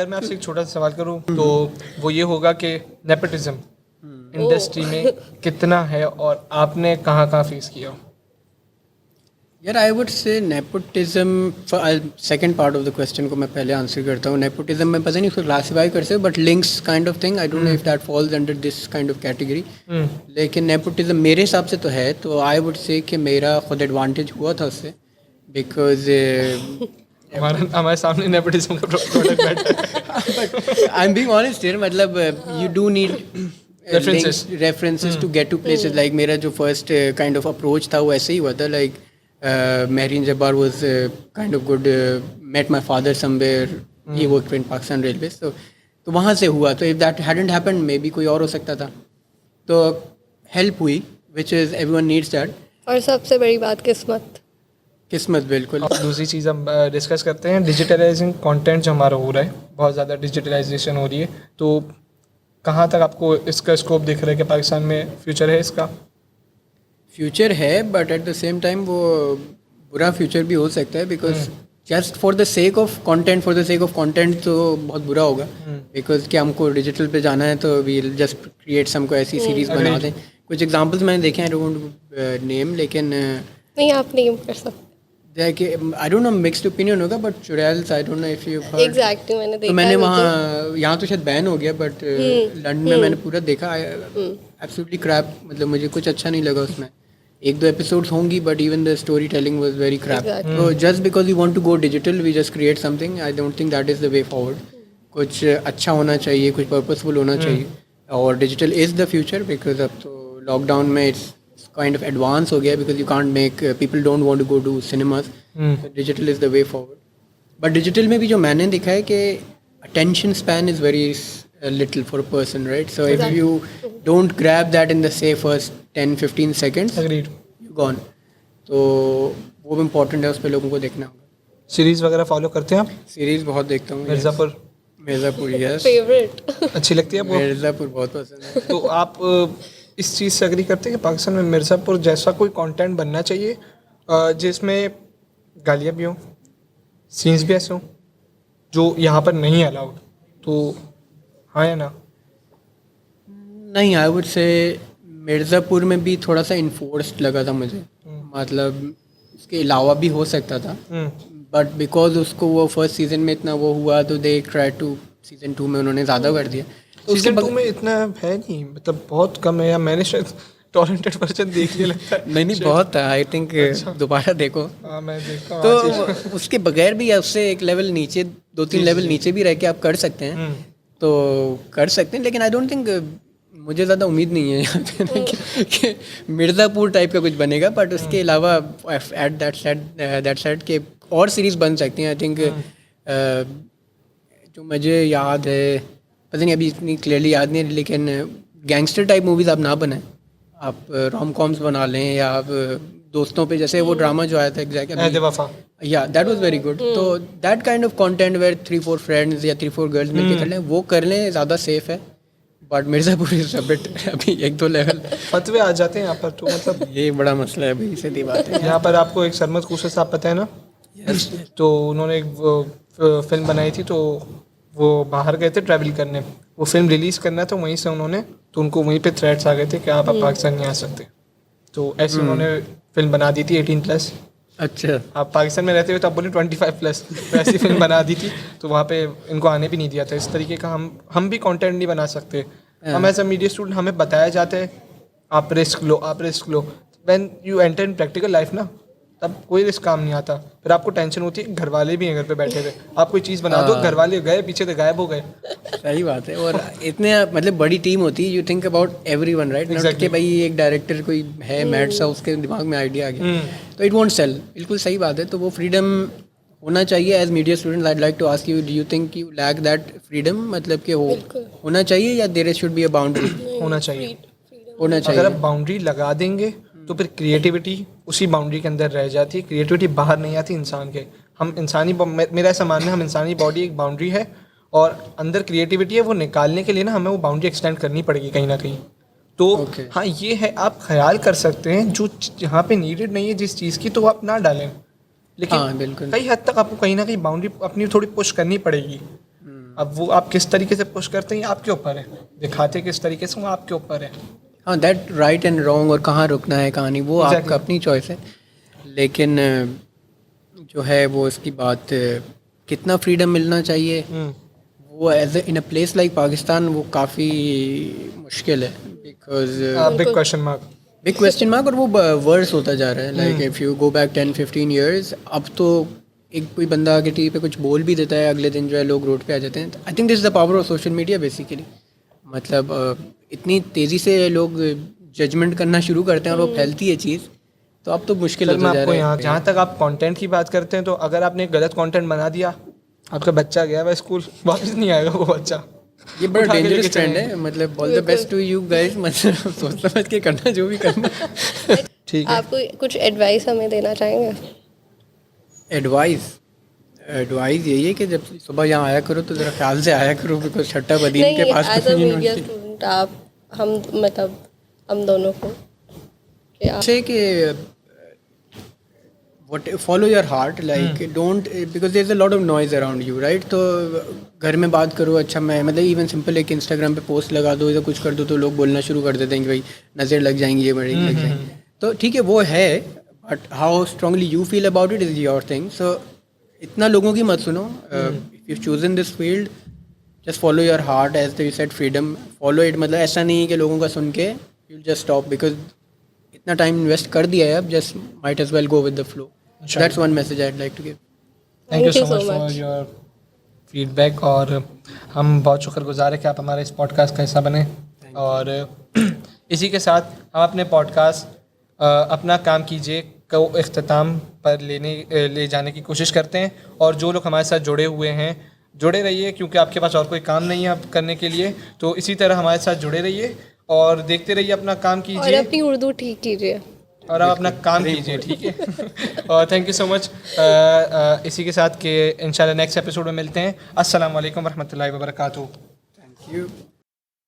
अगर मैं आपसे एक छोटा सा सवाल करूं तो वो ये होगा कि नेपोटिज्म इंडस्ट्री में कितना है और आपने कहाँ कहाँ फेस किया? यार I would say nepotism, second part of the question को मैं पहले आंसर करता हूँ. नेपोटिज्म में पता नहीं उसको क्लासीफाई कर सकते, but links kind of thing, I don't know if that falls under this kind of category. लेकिन नेपोटिज्म मेरे हिसाब से तो है. तो आई वुड से कि मेरा खुद एडवांटेज हुआ था उससे, बिकॉज हमारे सामने नेपोटिज्म का प्रोडक्ट बैठा है. I am being honest here. मतलब you do need references to get to places. Like मेरा जो फर्स्ट काइंड ऑफ अप्रोच था वो ऐसे ही हुआ था. Like Mehreen Jabbar was kind of good. Met my father somewhere. He worked in Pakistan Railways. तो वहाँ से हुआ. तो if that hadn't happened, maybe कोई और हो सकता था. तो help हुई, which is everyone needs that. और सबसे बड़ी बात किस्मत. बिल्कुल. दूसरी चीज़ हम डिस्कस करते हैं, डिजिटलाइजिंग कंटेंट जो हमारा हो रहा है, बहुत ज़्यादा डिजिटलाइजेशन हो रही है. तो कहाँ तक आपको इसका स्कोप दिख रहा है कि पाकिस्तान में फ्यूचर है इसका? फ्यूचर है, but at the same time वो बुरा फ्यूचर भी हो सकता है. Because just for the sake of content तो बहुत बुरा होगा. बिकॉज कि हमको डिजिटल पे जाना है तो वी जस्ट क्रिएट समको ऐसी सीरीज़ बना दें. कुछ एग्जांपल्स मैंने देखे हैं, आई डोंट नेम, लेकिन नहीं आप नेम कर सकते. I don't know, mixed opinion होगा, but Churails I don't know if you heard. Exactly मैंने देखा. तो मैंने वहाँ, यहाँ तो शायद बैन हो गया, बट लंदन में मैंने पूरा देखा. Absolutely crap. मतलब मुझे कुछ अच्छा नहीं लगा उसमें. एक दो एपिसोड्स होंगी, but even the story telling was very crap. तो just because we want to go digital we just create something. I don't think that is the way forward. कुछ अच्छा होना चाहिए, कुछ पर्पसफुल होना चाहिए. और digital is the future. Because अब तो लॉकडाउन में इट्स काइंड ऑफ एडवांस हो गया. Because you can't make, people don't want to go to cinemas. Digital is the way forward. But digital में भी जो मैंने देखा है कि attention span is very little for a person, right? So if you don't grab that in the say first 10-15 seconds, Agreed. you're gone. तो वो भी इम्पोर्टेंट है, उस पर लोगों को देखना होगा. सीरीज़ वगैरह फॉलो करते हैं आप? सीरीज़ बहुत देखता हूँ. मिर्ज़ापुर यस. फेवरेट. अच्छी लगती है आपको? मिर्ज़ापुर बहुत पसंद है. तो आप इस चीज़ से एग्री करते हैं कि पाकिस्तान में मिर्ज़ापुर जैसा कोई कंटेंट बनना चाहिए जिसमें गालियाँ भी हों, सीन्स भी ऐसे हों जो यहाँ पर नहीं अलाउड? तो हाँ या ना? नहीं, आई वुड से मिर्ज़ापुर में भी थोड़ा सा इन्फोर्स्ड लगा था मुझे. मतलब उसके अलावा भी हो सकता था, बट बिकॉज उसको वो फर्स्ट सीज़न में इतना वो हुआ तो दे ट्राई टू सीज़न 2 में उन्होंने ज़्यादा कर दिया. सीज़न 2 में इतना है नहीं, मतलब बहुत कम है. या मैंने शायद टॉरेंटेड वर्जन देख लिया लगता है. नहीं बहुत था. आई थिंक दोबारा देखो. हाँ मैं देखता हूँ. तो उसके बगैर भी उससे एक लेवल नीचे, 2-3 लेवल नीचे भी रह के आप कर सकते हैं. तो कर सकते हैं, लेकिन आई डोंट थिंक, मुझे ज़्यादा उम्मीद नहीं है यहाँ पे कि मिर्ज़ापुर टाइप का कुछ बनेगा. बट उसके अलावा एट दैट सेट के और सीरीज़ बन सकती हैं. आई थिंक जो मुझे याद है, पता नहीं अभी इतनी क्लियरली याद नहीं है, लेकिन गैंगस्टर टाइप मूवीज़ आप ना बनाएं. आप रोम कॉम्स बना लें, या आप दोस्तों पे, जैसे वो ड्रामा जो आया था एग्जैक्टली, या दैट वाज वेरी गुड. तो that kind of content where 3-4 friends या 3-4 गर्ल्स मिलकर कर लें, वो कर लें, ज़्यादा सेफ है. But Mirzapur is a bit, अभी 1-2 लेवल फतवे आ जाते हैं यहाँ पर. तो मतलब ये बड़ा मसला है भाई, सीधी बात है. यहाँ पर आपको एक सरमद खूसर साहब पता है ना? तो उन्होंने एक फिल्म बनाई थी, तो वो बाहर गए थे ट्रैवल करने. वो फिल्म रिलीज़ करना था वहीं से उन्होंने, तो उनको वहीं पे थ्रेट्स आ गए थे कि आप पाकिस्तान नहीं आ सकते. तो ऐसे उन्होंने फिल्म बना दी थी 18+. अच्छा, आप पाकिस्तान में रहते हुए तो आप बोले 25+, वैसी फिल्म बना दी थी. तो वहाँ पे इनको आने भी नहीं दिया था. इस तरीके का हम भी कंटेंट नहीं बना सकते. हम एज अ मीडिया स्टूडेंट, हमें बताया जाता है आप risk low. When you enter in practical life ना, तब कोई रिस्क काम नहीं आता. फिर आपको टेंशन होती है, घर वाले भी हैं घर पे बैठे हुए, आप कोई चीज़ बना दो, घर वाले गए पीछे से गायब हो गए. सही बात है. और इतने मतलब बड़ी टीम होती है, you think about everyone, right? Not कि भाई एक डायरेक्टर कोई है मैड सा, उसके दिमाग में आइडिया आ गया तो इट वोंट सेल. बिल्कुल सही बात है. तो वो फ्रीडम होना चाहिए. As media student I like to ask you, do you think you lack that freedom? मतलब कि होना चाहिए, या there should be a boundary? होना चाहिए. अगर आप बाउंड्री लगा देंगे तो फिर क्रिएटिविटी उसी बाउंड्री के अंदर रह जाती है. क्रिएटिविटी बाहर नहीं आती इंसान के. हम इंसानी, मेरा ऐसा मानना है, हम इंसानी बॉडी एक बाउंड्री है और अंदर क्रिएटिविटी है. वो निकालने के लिए ना हमें वो बाउंड्री एक्सटेंड करनी पड़ेगी कहीं ना कहीं. तो हाँ ये है, आप ख्याल कर सकते हैं जो यहाँ पे नीडेड नहीं है जिस चीज़ की, तो आप ना डालें. लेकिन कई हद तक आपको कहीं ना कहीं बाउंड्री अपनी थोड़ी पुश करनी पड़ेगी. अब वो आप किस तरीके से पुश करते हैं ये आपके ऊपर है, दिखाते किस तरीके से वो आपके ऊपर है। हाँ, दैट राइट एंड रॉन्ग और कहाँ रुकना है कहाँ नहीं, वो आपका अपनी चॉइस है। लेकिन जो है वो इसकी बात कितना फ्रीडम मिलना चाहिए, वो as in a place like Pakistan वो काफ़ी मुश्किल है, because big question mark, big question mark, और वो वर्स होता जा रहा है। Like if you go back 10-15 years, अब तो एक कोई बंदा आगे टीवी पे कुछ बोल भी देता है, अगले दिन जो है लोग रोड पे आ जाते हैं। I think this is the power of social media basically. मतलब इतनी तेज़ी से लोग जजमेंट करना शुरू करते हैं और वो फैलती है चीज़, तो अब तो मुश्किल मैं होता जा आपको रहा यहाँ है। जहाँ तक आप कंटेंट की बात करते हैं, तो अगर आपने गलत कंटेंट बना दिया, आपका बच्चा गया हुआ स्कूल, वापस नहीं आएगा वो बच्चा। ये बड़ा उठा के डेंजरस लेके ट्रेंड चले। है। मतलब all the best to you guys, मतलब सोच समझ के करना जो भी करना। ठीक है, आपको कुछ एडवाइस हमें देना चाहेंगे? एडवाइस यही है कि जब सुबह यहाँ आया करो तो ज़रा ख्याल से आया करो, बिकॉज छट्टा बदीन नहीं, के पास एज अ तो मीडिया यूनिवर्सिटी स्टूडेंट आप हम मतलब हम दोनों को कि आप से कि what follow your heart, like don't, because there's a lot of noise around you, right? तो घर में बात करो, अच्छा मैं मतलब इवन सिंपल एक इंस्टाग्राम पे पोस्ट लगा दो या कुछ कर दो तो लोग बोलना शुरू कर देते हैं कि भाई नज़र लग जाएंगी, ये बढ़ेगी लग जाएंगी। तो ठीक है वो है, but how strongly you feel about it is your thing. So इतना लोगों की मत सुनो। If you chosen this field, just follow your heart, as you said freedom, follow it. मतलब ऐसा नहीं है कि लोगों का सुन के यू जस्ट स्टॉप, बिकॉज इतना टाइम इन्वेस्ट कर दिया है, अब just might as well go with the flow. That's one message I'd like to give. Thank you so much for your feedback, और हम बहुत शुक्रगुजार है कि आप हमारे इस पॉडकास्ट का हिस्सा बने। और इसी के साथ हम अपने पॉडकास्ट अपना काम कीजिए को इख्तिताम पर ले जाने की कोशिश करते हैं। और जो लोग हमारे साथ जुड़े हुए हैं, जुड़े रहिए, क्योंकि आपके पास और कोई काम नहीं है अब करने के लिए, तो इसी तरह हमारे साथ जुड़े रहिए और देखते रहिए, अपना काम और कीजिए अपनी उर्दू ठीक कीजिए और आप अपना काम कीजिए, ठीक है। और थैंक यू सो मच। इसी के साथ कि इंशाल्लाह नेक्स्ट एपिसोड में मिलते हैं। अस्सलाम वालेकुम रहमतुल्लाहि व बरकातहू। Thank you.